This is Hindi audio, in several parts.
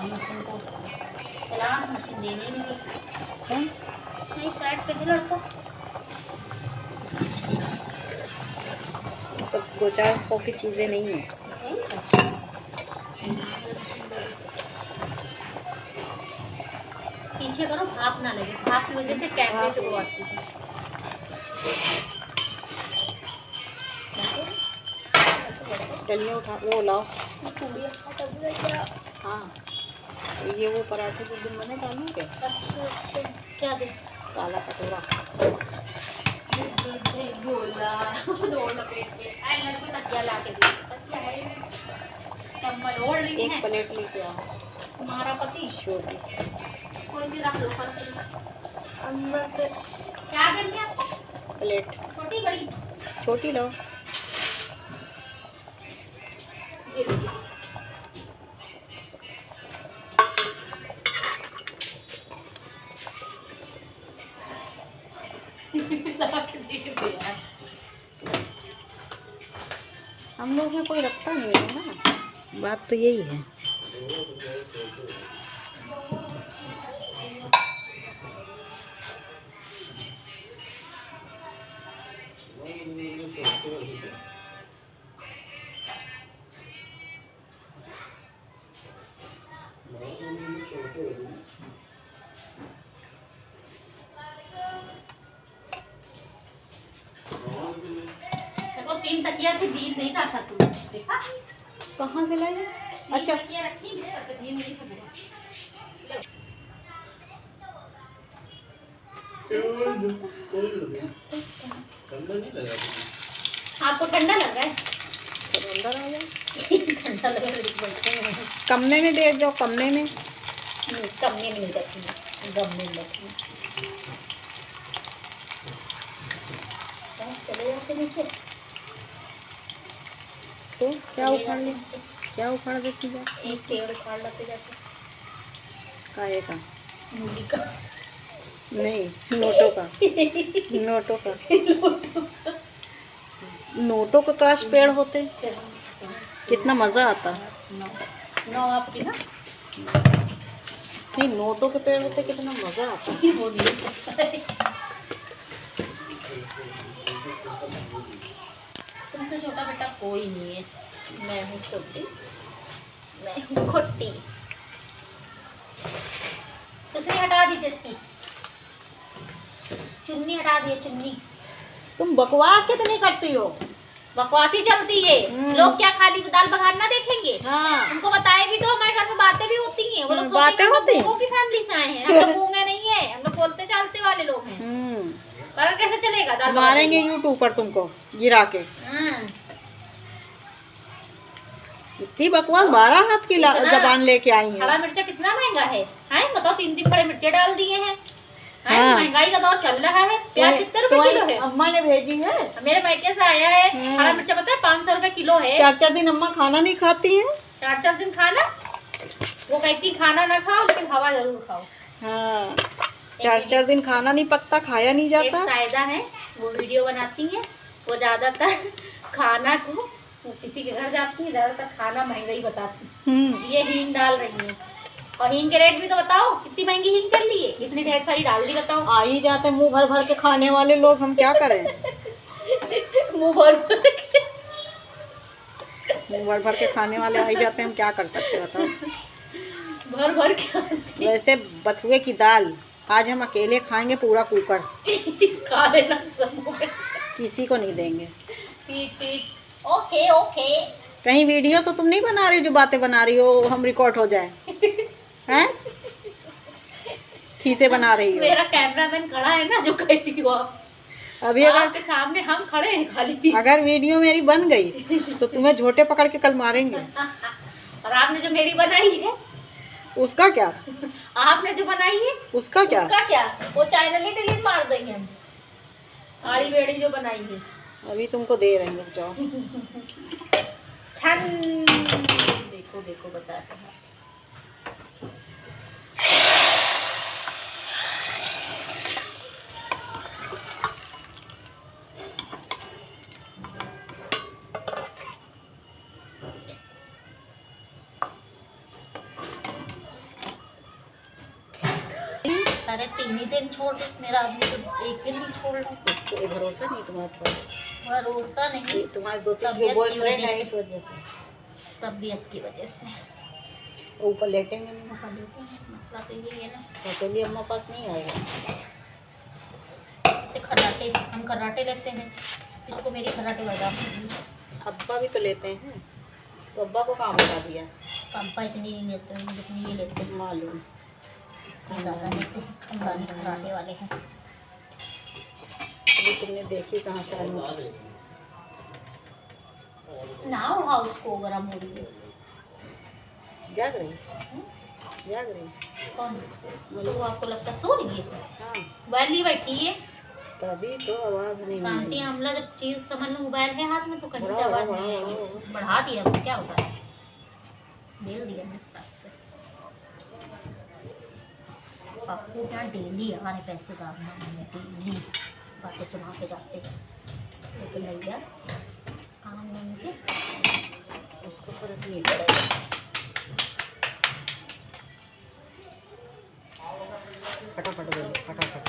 मशीन को चलाना, मशीन देनी नहीं कौन नहीं साइड पे थे लड़का। सब 200-400 की चीज़ें नहीं है। पीछे करो, भाप ना लगे, भाप की वजह से कैमरे पे वो आती है। डलिया उठा, वो लाओ। क्या? हाँ ये वो पराठे जो दिन बने डालने के। अच्छा क्या दे? काला कटोरा। बोला दो लपेट के आई लड़को तकिया ला के दे, तकिया है कंबल ओढ़ ली है। एक प्लेट लेके आओ। तुम्हारा पति छोटी कोई भी रख लो पर अंदर से। क्या देंगे आपको? प्लेट छोटी बड़ी? छोटी लो। ये लीजिए। हम लोग में कोई रखता नहीं है ना, बात तो यही है। देखो 3 तकिया थी, दीन नहीं था सतु, देखा कहाँ से लाए? अच्छा तकिया रखी बिस्तर पे, दीन नहीं था पूरा। ठंडा नहीं लगा? आपको ठंडा लग रहा है? अंदर आ जाए। ठंडा लग रहा है। कमरे में दे जाओ, कमरे में। कमरे में नहीं रखी, गमले में रखी। चले जाते नीचे तो क्या उखाड़ ले, क्या उखाड़ देती जा? एक पेड़ उखाड़ लाते जाते। काहे का? मूली का नहीं, नोटों का। नोटों का। नोटों का काश पेड़ होते, कितना मज़ा आता। नौ आपकी ना? नहीं, नोटों के पेड़ होते कितना मज़ा आता। वो नहीं तुमसे छोटा बेटा कोई नहीं है। मैं हूँ छोटी, मैं हूँ खोटी। दूसरी हटा दीजिए, इसकी चुन्नी हटा दिए, चुन्नी। तुम बकवास कितनी करती हो? बकवासी चलती है। लोग क्या खाली दाल बघार ना देखेंगे? हाँ। उनको बताए भी तो हमारे घर में बातें भी होती हैं। वो लोग बातें होती हैं। गूंगों की फैमिली से आए हैं, हम लोग गूंगे नहीं है, हम लोग बोलते चालते वाले लोग हैं। पर कैसे चलेगा? दाल मारेंगे यूट्यूब पर तुमको गिरा के। इतनी बकवास, 12 हाथ की जबान लेके आई है। खड़ा मिर्चा कितना महंगा है? बताओ, 3 खड़े मिर्चे डाल दिए हैं। हाँ। महंगाई का दौर चल रहा है। प्याज कितने रुपए किलो है? अम्मा ने भेजी है, मेरे मायके से आया है। खड़ा मिर्चा पता है 500 रुपए किलो है। 4-4 दिन अम्मा खाना नहीं खाती है। 4-4 दिन खाना? वो कहती खाना ना खाओ लेकिन हवा जरूर खाओ। हाँ, 4-4 दिन खाना नहीं पकता, खाया नहीं जाता। एक सायदा है, वो वीडियो बनाती है। वो ज्यादातर खाना को, किसी के घर जाती है, ज्यादातर खाना महंगाई बताती। ये हींग डाल रही है, और हींग के रेट भी तो बताओ, कितनी महंगी हींग चल रही है। इतनी ढेर सारी डाल दी, बताओ। आ ही जाते मुंह भर भर के खाने वाले लोग, हम क्या करें? मुंह भर मुंह भर भर के खाने वाले आ ही जाते हैं, हम क्या कर सकते बताओ? भर भर के। वैसे बथुए की दाल आज हम अकेले खाएंगे, पूरा कुकर। खा लेना सब, किसी को नहीं देंगे। ठीक ठीक, ओके ओके। कहीं वीडियो तो तुम नहीं बना रही हो, जो बातें बना रही हो हम रिकॉर्ड हो जाए? हैं? खीसे बना रही हो? मेरा कैमरामैन खड़ा है ना, जो कहती हो आप। अभी अगर आपके सामने हम खड़े हैं खाली। अगर वीडियो मेरी बन गई तो तुम्हें झोटे पकड़ के कल मारेंगे। और आपने जो मेरी बनाई है, उसका क्या? आपने जो बनाई है उसका क्या? उसका क्या? वो चैनल ही डिलीट मार देंगे हम। आड़ी बेड़ी जो बनाई है, अभी तुमको दे रहे हैं, जाओ। छन देखो देखो, बताते हैं। अरे 3 ही दिन छोड़ दे, मेरा आदमी तो 1 दिन भी छोड़ रहा। कोई भरोसा नहीं तुम्हारे पर, भरोसा नहीं, तुम्हारे दो तीन तबीयत जो की बॉयफ्रेंड वजह है से। इस वजह से। तबीयत की वजह से वो ऊपर लेटेंगे नहीं, मसला तो यही है ना। तो अकेली अम्मा पास नहीं आएगा। इतने खर्राटे, हम खर्राटे लेते हैं, इसको मेरी खर्राटे बर्दाश्त नहीं। अब्बा भी तो लेते हैं, तो अब्बा को काम बता दिया। पापा इतनी नहीं लेते हैं जितनी ये लेते हैं, मालूम ज़्यादा लेते हैं, खानदानी खर्राटे वाले हैं। अभी तुमने देखी कहाँ से आई? नाव हाउस को गरम हो रही है। जाग रही, जाग रही। कौन? तो आपको लगता सो रही है? हाँ मोबाइल लिए बैठी है। तभी तो आवाज़ नहीं शांति आई। आमला जब चीज समझ लो मोबाइल है हाथ में तो कहीं से बढ़ाओ, आवाज बढ़ाओ, नहीं बढ़ाओ। आएगी। बढ़ा दिया अब क्या होता है, बेल दिया मैंने फटाक से। आपको क्या डेली हमारे पैसे दागना है, डेली बातें सुना के जाते हैं, लेकिन भैया काम नहीं के उसको फर्क नहीं पड़ेगा। फटाफट बोलो, फटाफट।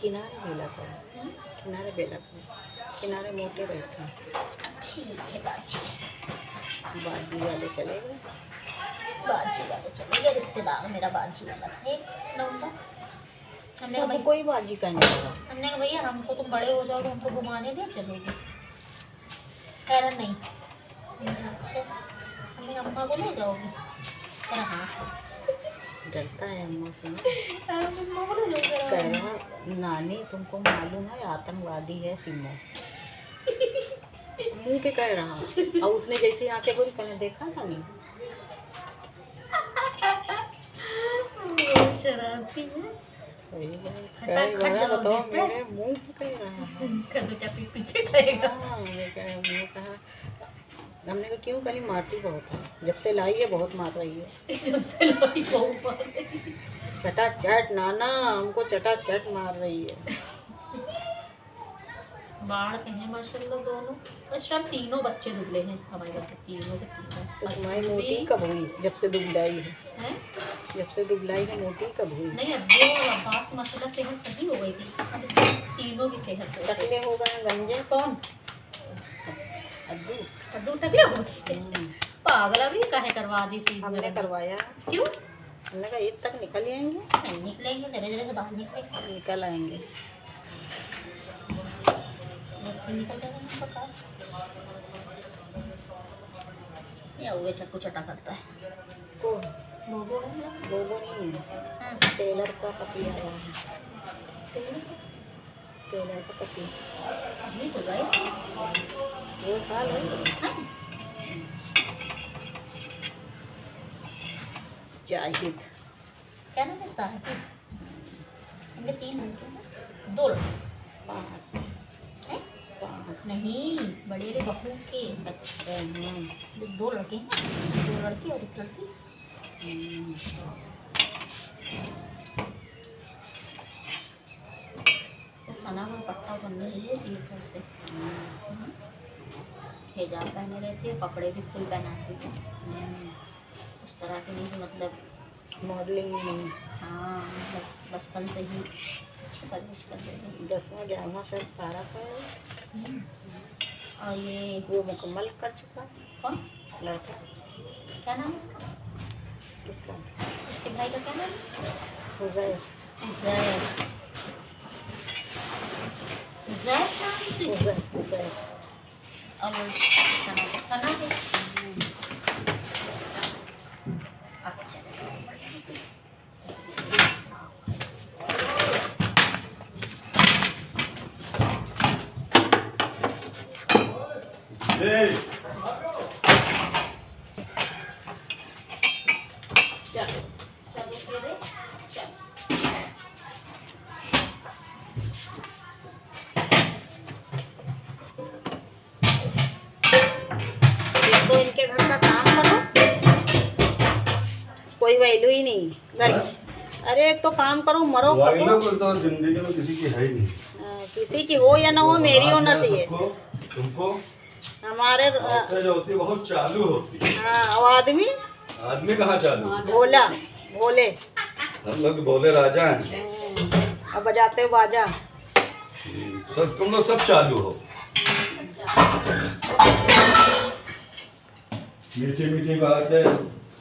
किनारे बेला करो, किनारे बेला करो, किनारे मोटे बैठे। ठीक है बाजी। बाजी वाले चले गए। बाजी वाले चले गए, रिश्तेदार मेरा बाजी वाला था एक नंबर। हमने कहा सब भाई, कोई बाजी करने लगा। हमने कहा भैया हमको तुम बड़े हो जाओगे, हमको घुमाने दे चलोगे? कह रहा नहीं। अच्छा, हमने कहा, अम्मा को ले जाओगे? कह रहा हाँ। डरता है अम्मा से ना। अम्मा को ले जाओगे? कह रहा नानी तुमको मालूम है आतंकवादी है सिमो। मुंह पे कह रहा, और उसने जैसे आंखें बोली कहने देखा ना नहीं। वो शरारती है। सही बात। खटाखट कह रहा, जवाब बताओ देता है। मेरे मुंह पे कह रहा है। कदू क्या पीछे करेगा? हाँ, मैं कहा हमने कहा क्यों कली मारती बहुत है, जब से लाई है बहुत मार रही है। सबसे लोई बहू मार रही है। चटाचट नाना हमको चटाचट मार रही है। बाढ़ पे हैं माशाल्लाह दोनों। इस टाइम तीनों बच्चे दुबले हैं हमारे घर के, तीनों के तो तीनों। तुम्हारी मोटी कब हुई जब से दुबलाई है? हैं? जब से दुबलाई है मोटी कब हुई? नहीं, अब्बू और अब्बास की माशाल्लाह सेहत सही हो गई थी, अब इसमें तीनों की सेहत हो गई। टकले हो गए गंजे। कौन? अद्दू। कद्दू टकले हो गए? पागल अभी काहे करवा दी सी? हमने करवाया। क्यों? हमने कहा ईद तक निकल आएंगे। नहीं निकलेंगे, धीरे धीरे से बाहर निकलेंगे। निकल आएंगे। निकल जाएगा पक्का। या हुए चक्कू चटा करता है। कौन? बोबो है ना? बोबो नहीं है, हाँ। टेलर का पति आया है। टेलर का पति अभी तो गए। 2 साल है। हाँ। जाहिद। क्या नाम है? साहिब। इनके 3 लड़के हैं, 2 लड़के 5 हैं? 5। नहीं, बड़े रे बहू के अच्छा हाँ। 2 लड़के हैं, 2 लड़की और 1 लड़की। तो सना में पट्टा बनने रही है 20 साल से। हिजाब पहने रहती है, कपड़े भी फुल पहनाती है, उस तरह के नहीं कि मतलब मॉडलिंग नहीं। हाँ, मतलब बचपन से ही अच्छी परवरिश कर रही है। 10वां 11वां सब पारा था। और ये वो मुकम्मल कर चुका कौन? लड़का। क्या नाम है उसका? किसका? उसके भाई का क्या नाम है? हुजैर। जैद। जैद नाम है उसका? हुजैर हुजैर। और वो उसका नाम है सना है। अच्छा, चलो चलो फिर चल। एक तो इनके घर का काम करो, कोई वैल्यू ही नहीं घर की। अरे एक तो काम करो, मरो वाइल्ड करो। को तो जिंदगी में किसी की है ही नहीं। किसी की हो या ना हो, मेरी होना चाहिए। तुमको हमारे औरतें जो होती है बहुत चालू होती है। हाँ, और आदमी आदमी कहाँ चालू है? भोला, भोले। हम लोग बोले राजा हैं। अब बजाते हो बाजा। सब तुम लोग सब चालू हो। मीठी मीठी बातें